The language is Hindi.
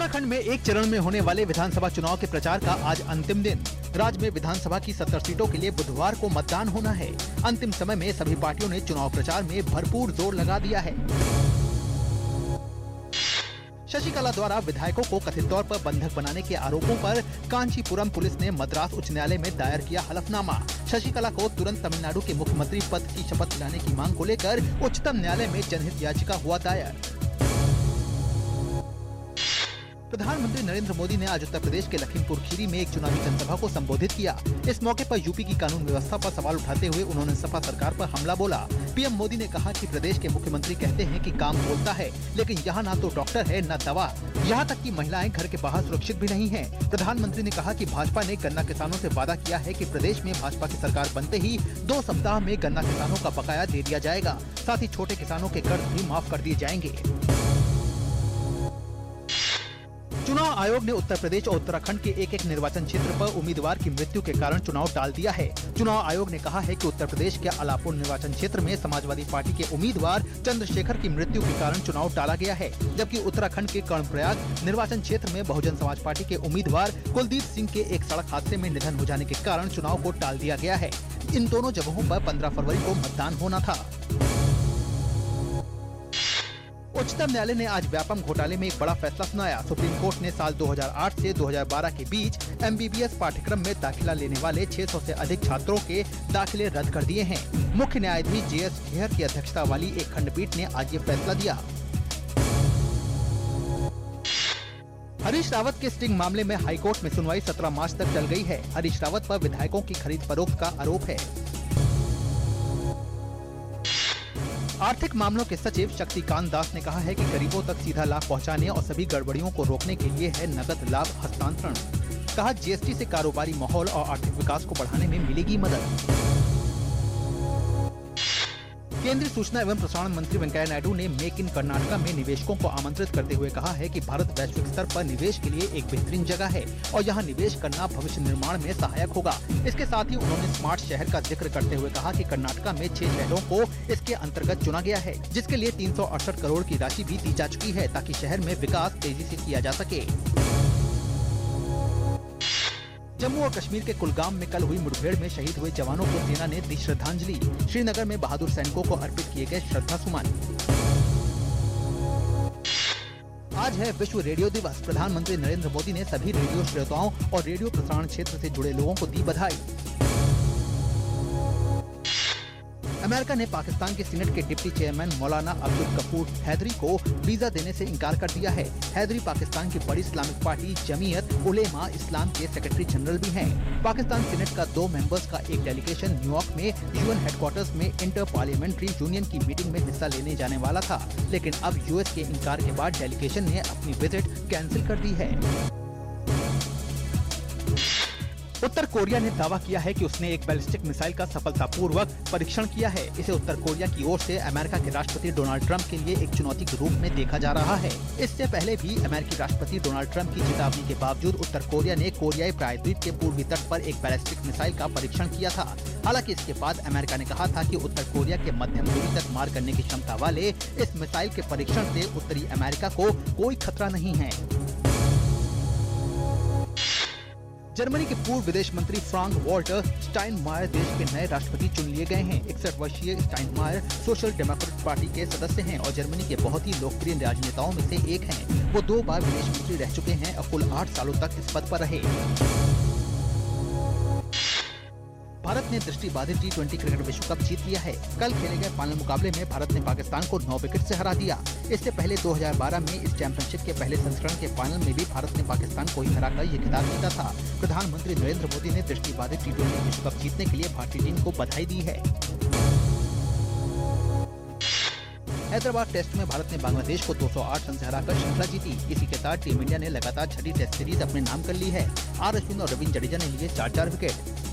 उत्तराखंड में एक चरण में होने वाले विधानसभा चुनाव के प्रचार का आज अंतिम दिन। राज्य में विधानसभा की 70 सीटों के लिए बुधवार को मतदान होना है। अंतिम समय में सभी पार्टियों ने चुनाव प्रचार में भरपूर जोर लगा दिया है। शशिकला द्वारा विधायकों को कथित तौर पर बंधक बनाने के आरोपों पर कांचीपुरम पुलिस ने मद्रास उच्च न्यायालय में दायर किया हलफनामा। शशिकला को तुरंत तमिलनाडु के मुख्यमंत्री पद की शपथ दिलाने की मांग को लेकर उच्चतम न्यायालय में जनहित याचिका हुआ दायर। प्रधानमंत्री नरेंद्र मोदी ने आज उत्तर प्रदेश के लखीमपुर खीरी में एक चुनावी जनसभा को संबोधित किया। इस मौके पर यूपी की कानून व्यवस्था पर सवाल उठाते हुए उन्होंने सपा सरकार पर हमला बोला। पीएम मोदी ने कहा कि प्रदेश के मुख्यमंत्री कहते हैं कि काम बोलता है, लेकिन यहाँ न तो डॉक्टर है न दवा, यहाँ तक कि महिलाएं घर के बाहर सुरक्षित भी नहीं हैं। प्रधानमंत्री ने कहा कि भाजपा ने गन्ना किसानों से वादा किया है कि प्रदेश में भाजपा की सरकार बनते ही 2 सप्ताह में गन्ना किसानों का बकाया दे दिया जाएगा। साथ ही छोटे किसानों के कर्ज भी माफ कर दिए जाएंगे। चुनाव आयोग ने उत्तर प्रदेश और उत्तराखंड के एक निर्वाचन क्षेत्र पर उम्मीदवार की मृत्यु के कारण चुनाव टाल दिया है। चुनाव आयोग ने कहा है कि उत्तर प्रदेश के अलापुर निर्वाचन क्षेत्र में समाजवादी पार्टी के उम्मीदवार चंद्रशेखर की मृत्यु के कारण चुनाव टाला गया है, जबकि उत्तराखंड के कर्णप्रयाग निर्वाचन क्षेत्र में बहुजन समाज पार्टी के उम्मीदवार कुलदीप सिंह के एक सड़क हादसे में निधन हो जाने के कारण चुनाव को टाल दिया गया है। इन दोनों जगहों पर 15 फरवरी को मतदान होना था। उच्चतम न्यायालय ने आज व्यापम घोटाले में एक बड़ा फैसला सुनाया। सुप्रीम कोर्ट ने साल 2008 से 2012 के बीच MBBS पाठ्यक्रम में दाखिला लेने वाले 600 से अधिक छात्रों के दाखिले रद्द कर दिए हैं। मुख्य न्यायाधीश JS खेहर की अध्यक्षता वाली एक खंडपीठ ने आज ये फैसला दिया। हरीश रावत के स्टिंग मामले में हाईकोर्ट में सुनवाई 17 मार्च तक टल गई है। हरीश रावत पर विधायकों की खरीद फरोख्त का आरोप है। आर्थिक मामलों के सचिव शक्तिकांत दास ने कहा है कि गरीबों तक सीधा लाभ पहुंचाने और सभी गड़बड़ियों को रोकने के लिए है नकद लाभ हस्तांतरण। कहा GST से कारोबारी माहौल और आर्थिक विकास को बढ़ाने में मिलेगी मदद। केंद्रीय सूचना एवं प्रसारण मंत्री वेंकैया नायडू ने मेक इन कर्नाटका में निवेशकों को आमंत्रित करते हुए कहा है कि भारत वैश्विक स्तर पर निवेश के लिए एक बेहतरीन जगह है और यहाँ निवेश करना भविष्य निर्माण में सहायक होगा। इसके साथ ही उन्होंने स्मार्ट शहर का जिक्र करते हुए कहा कि कर्नाटका में 6 शहरों को इसके अंतर्गत चुना गया है, जिसके लिए 368 करोड़ की राशि भी दी जा चुकी है ताकि शहर में विकास तेजी से किया जा सके। जम्मू और कश्मीर के कुलगाम में कल हुई मुठभेड़ में शहीद हुए जवानों को सेना ने दी श्रद्धांजलि। श्रीनगर में बहादुर सैनिकों को अर्पित किए गए श्रद्धा सुमन। आज है विश्व रेडियो दिवस। प्रधानमंत्री नरेंद्र मोदी ने सभी रेडियो श्रोताओं और रेडियो प्रसारण क्षेत्र से जुड़े लोगों को दी बधाई। अमेरिका ने पाकिस्तान के सीनेट के डिप्टी चेयरमैन मौलाना अब्दुल गफूर हैदरी को वीजा देने से इनकार कर दिया है। हैदरी पाकिस्तान की बड़ी इस्लामिक पार्टी जमीयत उलेमा इस्लाम के सेक्रेटरी जनरल भी हैं। पाकिस्तान सीनेट का 2 मेंबर्स का एक डेलीगेशन न्यूयॉर्क में UN हेडक्वार्टर्स में इंटर पार्लियामेंट्री यूनियन की मीटिंग में हिस्सा लेने जाने वाला था, लेकिन अब US के इनकार के बाद डेलीगेशन ने अपनी विजिट कैंसिल कर दी है। उत्तर कोरिया ने दावा किया है कि उसने एक बैलिस्टिक मिसाइल का सफलतापूर्वक परीक्षण किया है। इसे उत्तर कोरिया की ओर से अमेरिका के राष्ट्रपति डोनाल्ड ट्रंप के लिए एक चुनौती के रूप में देखा जा रहा है। इससे पहले भी अमेरिकी राष्ट्रपति डोनाल्ड ट्रंप की चेतावनी के बावजूद उत्तर कोरिया ने कोरियाई प्रायद्वीप के पूर्वी तट पर एक बैलिस्टिक मिसाइल का परीक्षण किया था। हालांकि इसके बाद अमेरिका ने कहा था कि उत्तर कोरिया के मध्यम दूरी तक मार करने की क्षमता वाले इस मिसाइल के परीक्षण से उत्तरी अमेरिका को कोई खतरा नहीं है। जर्मनी के पूर्व विदेश मंत्री फ्रांक वॉल्टर स्टाइनमायर देश के नए राष्ट्रपति चुन लिए गए हैं। 61 वर्षीय स्टाइनमायर सोशल डेमोक्रेट पार्टी के सदस्य हैं और जर्मनी के बहुत ही लोकप्रिय राजनेताओं में से एक हैं। वो 2 बार विदेश मंत्री रह चुके हैं और कुल 8 सालों तक इस पद पर रहे। भारत ने दृष्टिबाधित T20 क्रिकेट विश्व कप जीत लिया है। कल खेले गए फाइनल मुकाबले में भारत ने पाकिस्तान को 9 विकेट से हरा दिया। इससे पहले 2012 में इस चैंपियनशिप के पहले संस्करण के फाइनल में भी भारत ने पाकिस्तान को ही हराकर ये खिताब जीता था। प्रधानमंत्री नरेंद्र मोदी ने दृष्टिबाधित T20 विश्व कप जीतने के लिए भारतीय टीम को बधाई दी है। हैदराबाद टेस्ट में भारत ने बांग्लादेश को 208 रन से हराकर श्रृंखला जीती। इसी के साथ टीम इंडिया ने लगातार 6ठी टेस्ट सीरीज अपने नाम कर ली है। R अश्विन और रवींद्र जडेजा ने लिए 4-4 विकेट।